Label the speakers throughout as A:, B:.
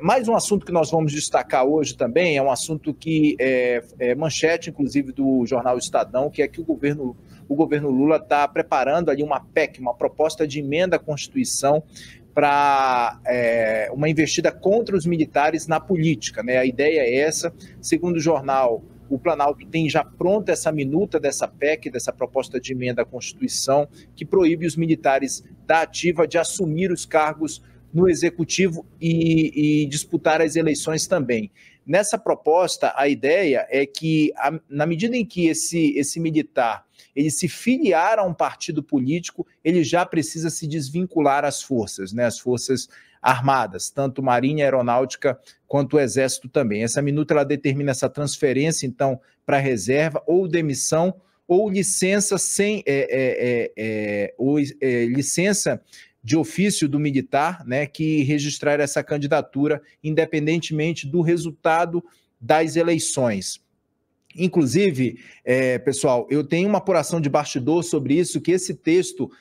A: Mais um assunto que nós vamos destacar hoje também é um assunto que é manchete, inclusive, do jornal Estadão, que é que o governo Lula está preparando ali uma PEC, uma proposta de emenda à Constituição para uma investida contra os militares na política, né? A ideia é essa. Segundo o jornal, o Planalto tem já pronta essa minuta dessa PEC, dessa proposta de emenda à Constituição, que proíbe os militares da ativa de assumir os cargos no Executivo e disputar as eleições também. Nessa proposta, a ideia é que, na medida em que esse militar ele se filiar a um partido político, ele já precisa se desvincular às forças, né, as forças armadas, tanto Marinha, Aeronáutica, quanto o Exército também. Essa minuta ela determina essa transferência, então, para reserva, ou demissão, ou licença licença de ofício do militar, né, que registrar essa candidatura independentemente do resultado das eleições. Inclusive, pessoal, eu tenho uma apuração de bastidor sobre isso, que esse texto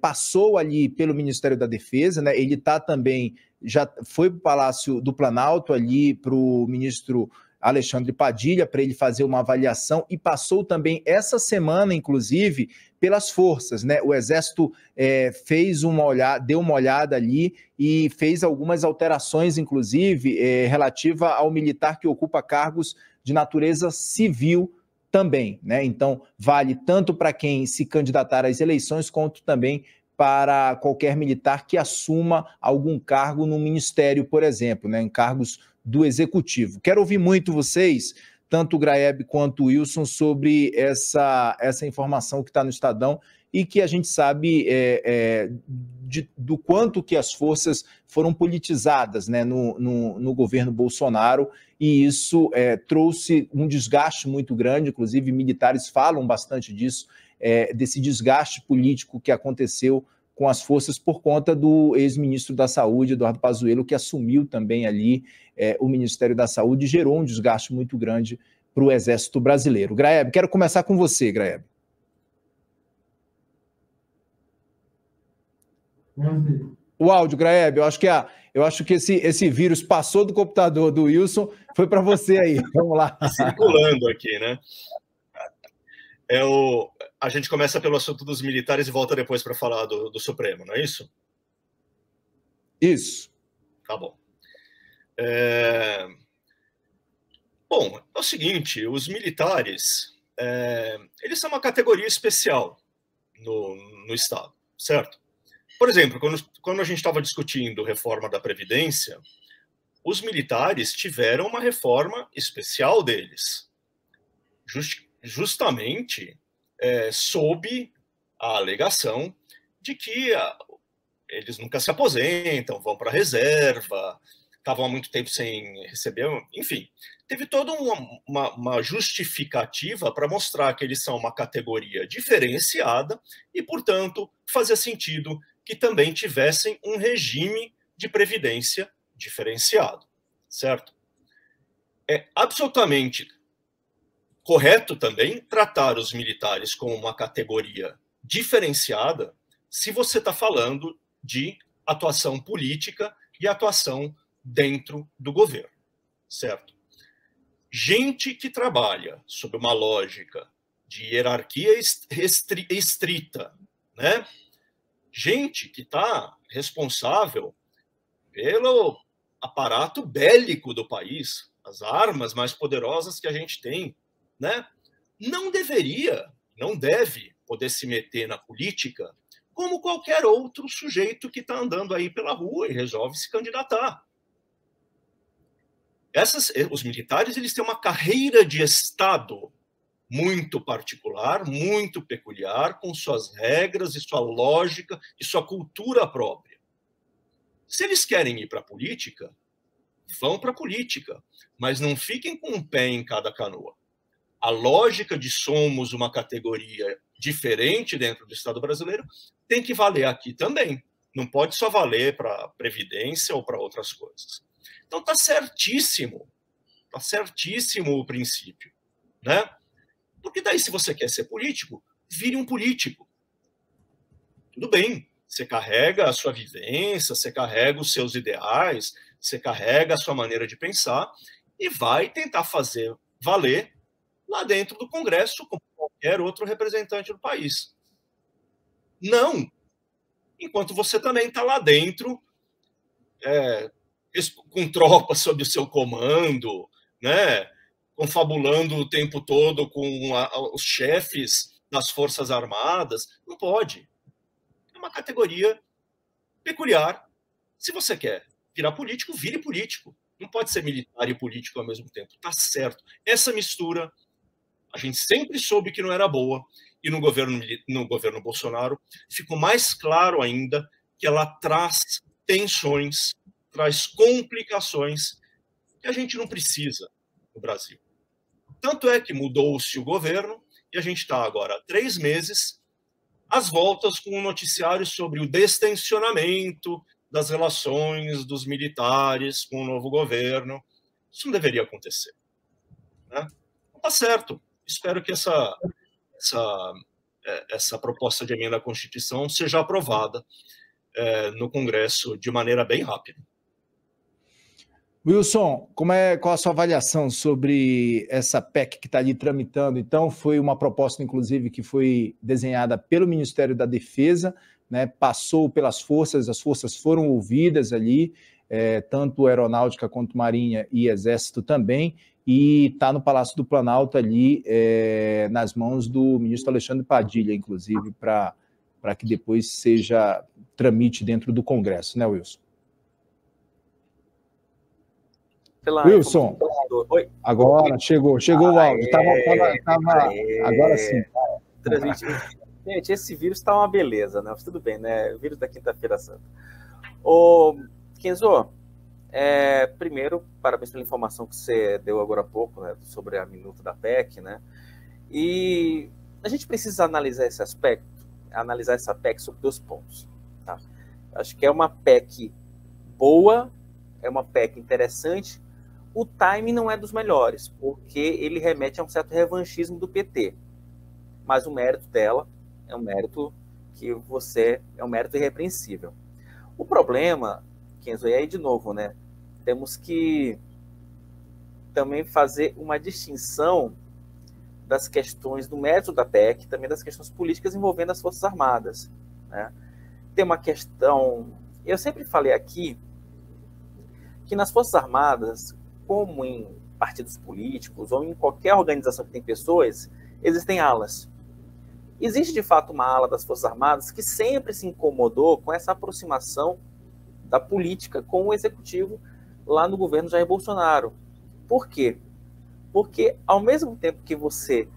A: passou ali pelo Ministério da Defesa, né, ele está também, já foi para o Palácio do Planalto, ali para o ministro Alexandre Padilha, para ele fazer uma avaliação, e passou também essa semana, inclusive, pelas forças, né? O Exército deu uma olhada ali e fez algumas alterações, inclusive, relativa ao militar que ocupa cargos de natureza civil também, né? Então, vale tanto para quem se candidatar às eleições, quanto também para qualquer militar que assuma algum cargo no ministério, por exemplo, né? Em cargos do Executivo. Quero ouvir muito vocês, tanto o Graeb quanto o Wilson, sobre essa informação que está no Estadão e que a gente sabe do quanto que as forças foram politizadas, né, no governo Bolsonaro, e isso trouxe um desgaste muito grande, inclusive militares falam bastante disso, desse desgaste político que aconteceu com as forças por conta do ex-ministro da Saúde, Eduardo Pazuello, que assumiu também ali o Ministério da Saúde e gerou um desgaste muito grande para o Exército Brasileiro. Graeb, quero começar com você, Graeb. O áudio, Graeb, eu acho que esse vírus passou do computador do Wilson, foi para você aí. Vamos lá.
B: Circulando aqui, né? A gente começa pelo assunto dos militares e volta depois para falar do Supremo, não é isso?
A: Isso.
B: Tá bom. Bom, é o seguinte, os militares, eles são uma categoria especial no Estado, certo? Por exemplo, quando a gente estava discutindo reforma da Previdência, os militares tiveram uma reforma especial deles, justamente sob a alegação de que eles nunca se aposentam, vão para a reserva, estavam há muito tempo sem receber, enfim. Teve toda uma justificativa para mostrar que eles são uma categoria diferenciada e, portanto, fazia sentido que também tivessem um regime de previdência diferenciado, certo? É absolutamente correto também tratar os militares como uma categoria diferenciada se você está falando de atuação política e atuação dentro do governo, certo? Gente que trabalha sob uma lógica de hierarquia estrita, né? Gente que está responsável pelo aparato bélico do país, as armas mais poderosas que a gente tem, né? Não deve poder se meter na política como qualquer outro sujeito que está andando aí pela rua e resolve se candidatar. Os militares, eles têm uma carreira de Estado muito particular, muito peculiar, com suas regras e sua lógica e sua cultura própria. Se eles querem ir para a política, vão para a política, mas não fiquem com um pé em cada canoa. A lógica de somos uma categoria diferente dentro do Estado brasileiro tem que valer aqui também. Não pode só valer para Previdência ou para outras coisas. Então está certíssimo o princípio, né? Porque daí, se você quer ser político, vire um político. Tudo bem, você carrega a sua vivência, você carrega os seus ideais, Você carrega a sua maneira de pensar e vai tentar fazer valer lá dentro do Congresso, como qualquer outro representante do país. Não, enquanto você também está lá dentro, com tropas sob o seu comando, né, confabulando o tempo todo com os chefes das Forças Armadas. Não pode. É uma categoria peculiar. Se você quer virar político, vire político. Não pode ser militar e político ao mesmo tempo. Tá certo. Essa mistura, a gente sempre soube que não era boa, e no governo Bolsonaro ficou mais claro ainda que ela traz tensões, traz complicações que a gente não precisa no Brasil. Tanto é que mudou-se o governo e a gente está agora há 3 meses às voltas com um noticiário sobre o destensionamento das relações dos militares com o novo governo. Isso não deveria acontecer, né? Não está certo. Espero que essa proposta de emenda à Constituição seja aprovada no Congresso de maneira bem rápida.
A: Wilson, qual a sua avaliação sobre essa PEC que está ali tramitando? Então, foi uma proposta, inclusive, que foi desenhada pelo Ministério da Defesa, né, passou pelas forças, as forças foram ouvidas ali, tanto Aeronáutica quanto Marinha e Exército também, e está no Palácio do Planalto ali, nas mãos do ministro Alexandre Padilha, inclusive, para que depois tramite dentro do Congresso, né, Wilson? Wilson, oi. Agora chegou o áudio. Agora sim.
C: Gente, esse vírus está uma beleza, né? Mas tudo bem, né? O vírus da Quinta-feira Santa. Ô, Kenzo, primeiro, parabéns pela informação que você deu agora há pouco, né, sobre a minuta da PEC, né? E a gente precisa analisar esse aspecto, analisar essa PEC sobre 2 pontos, tá? Acho que é uma PEC boa, é uma PEC interessante. O timing não é dos melhores, porque ele remete a um certo revanchismo do PT. Mas o mérito dela é um mérito é um mérito irrepreensível. O problema, Kenzo, e aí de novo, né? Temos que também fazer uma distinção das questões do mérito da PEC, também das questões políticas envolvendo as Forças Armadas, né? Tem uma questão... Eu sempre falei aqui que nas Forças Armadas, como em partidos políticos ou em qualquer organização que tem pessoas, existem alas. Existe, de fato, uma ala das Forças Armadas que sempre se incomodou com essa aproximação da política com o executivo lá no governo Jair Bolsonaro. Por quê? Porque, ao mesmo tempo que você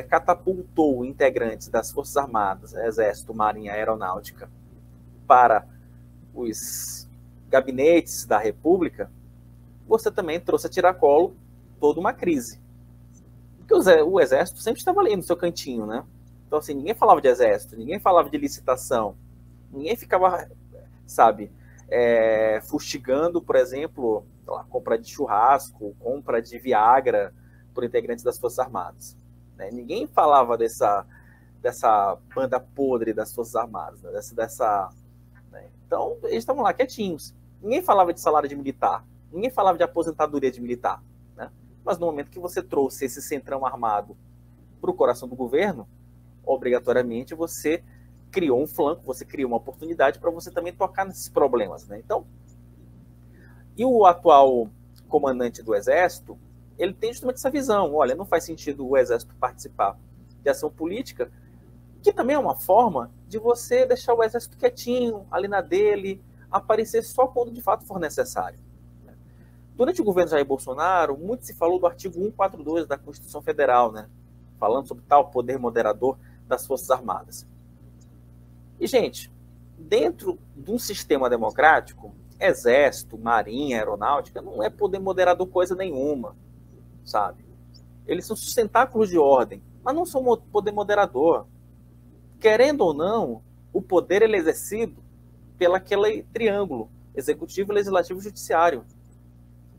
C: catapultou integrantes das Forças Armadas, Exército, Marinha, Aeronáutica, para os gabinetes da República, você também trouxe a tiracolo toda uma crise. Porque o Exército sempre estava ali no seu cantinho, né? Então, assim, ninguém falava de Exército, ninguém falava de licitação, ninguém ficava, sabe, fustigando, por exemplo, lá, compra de churrasco, compra de Viagra por integrantes das Forças Armadas, né? Ninguém falava dessa banda podre das Forças Armadas, né? Né? Então, eles estavam lá quietinhos. Ninguém falava de salário de militar, ninguém falava de aposentadoria de militar, né? Mas no momento que você trouxe esse centrão armado para o coração do governo, obrigatoriamente você criou um flanco, você criou uma oportunidade para você também tocar nesses problemas, né? Então, e o atual comandante do Exército, ele tem justamente essa visão. Olha, não faz sentido o Exército participar de ação política, que também é uma forma de você deixar o Exército quietinho, ali na dele, aparecer só quando de fato for necessário. Durante o governo Jair Bolsonaro, muito se falou do artigo 142 da Constituição Federal, né? Falando sobre tal poder moderador das Forças Armadas. E, gente, dentro de um sistema democrático, Exército, Marinha, Aeronáutica, não é poder moderador coisa nenhuma, sabe? Eles são sustentáculos de ordem, mas não são poder moderador. Querendo ou não, o poder ele é exercido pelo aquele triângulo, executivo, legislativo e judiciário.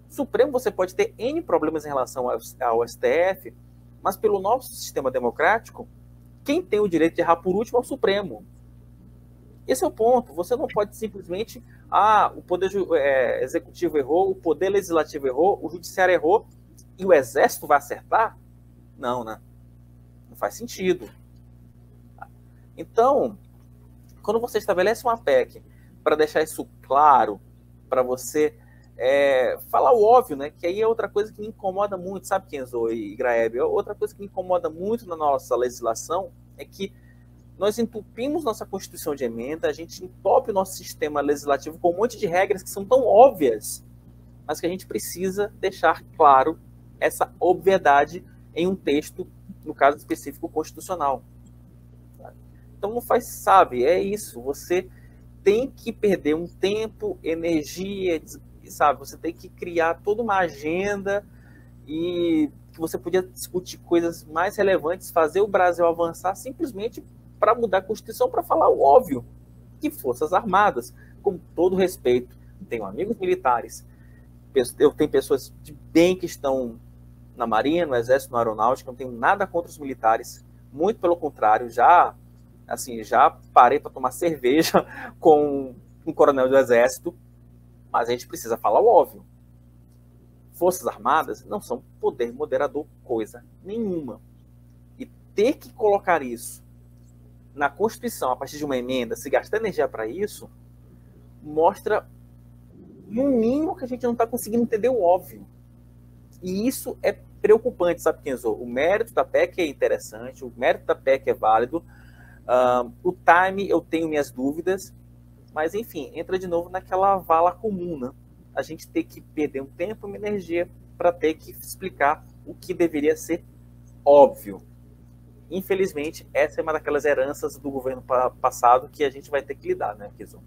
C: Supremo você pode ter N problemas em relação ao STF, mas pelo nosso sistema democrático, quem tem o direito de errar por último é o Supremo. Esse é o ponto. Você não pode simplesmente o Poder Executivo errou, o Poder Legislativo errou, o Judiciário errou, e o Exército vai acertar? Não, né? Não faz sentido. Então, quando você estabelece uma PEC para deixar isso claro, para você falar o óbvio, né? Que aí é outra coisa que me incomoda muito, sabe, Kenzo e Graeb? Outra coisa que me incomoda muito na nossa legislação é que nós entupimos nossa Constituição de emenda, a gente entope o nosso sistema legislativo com um monte de regras que são tão óbvias, mas que a gente precisa deixar claro essa obviedade em um texto, no caso específico, constitucional. Então não faz, sabe, é isso, você tem que perder um tempo, energia, sabe, você tem que criar toda uma agenda e que você podia discutir coisas mais relevantes, fazer o Brasil avançar simplesmente para mudar a Constituição, para falar o óbvio, que Forças Armadas, com todo respeito, tenho amigos militares, eu tenho pessoas de bem que estão na Marinha, no Exército, na Aeronáutica, não tenho nada contra os militares, muito pelo contrário, já parei para tomar cerveja com um coronel do Exército, mas a gente precisa falar o óbvio. Forças Armadas não são poder moderador coisa nenhuma. E ter que colocar isso na Constituição, a partir de uma emenda, se gastar energia para isso, mostra, no mínimo, que a gente não está conseguindo entender o óbvio. E isso é preocupante, sabe, Kenzo? O mérito da PEC é interessante, o mérito da PEC é válido, o time eu tenho minhas dúvidas, mas, enfim, entra de novo naquela vala comum, né? A gente tem que perder um tempo e uma energia para ter que explicar o que deveria ser óbvio. Infelizmente, essa é uma daquelas heranças do governo passado que a gente vai ter que lidar, né, Kizum?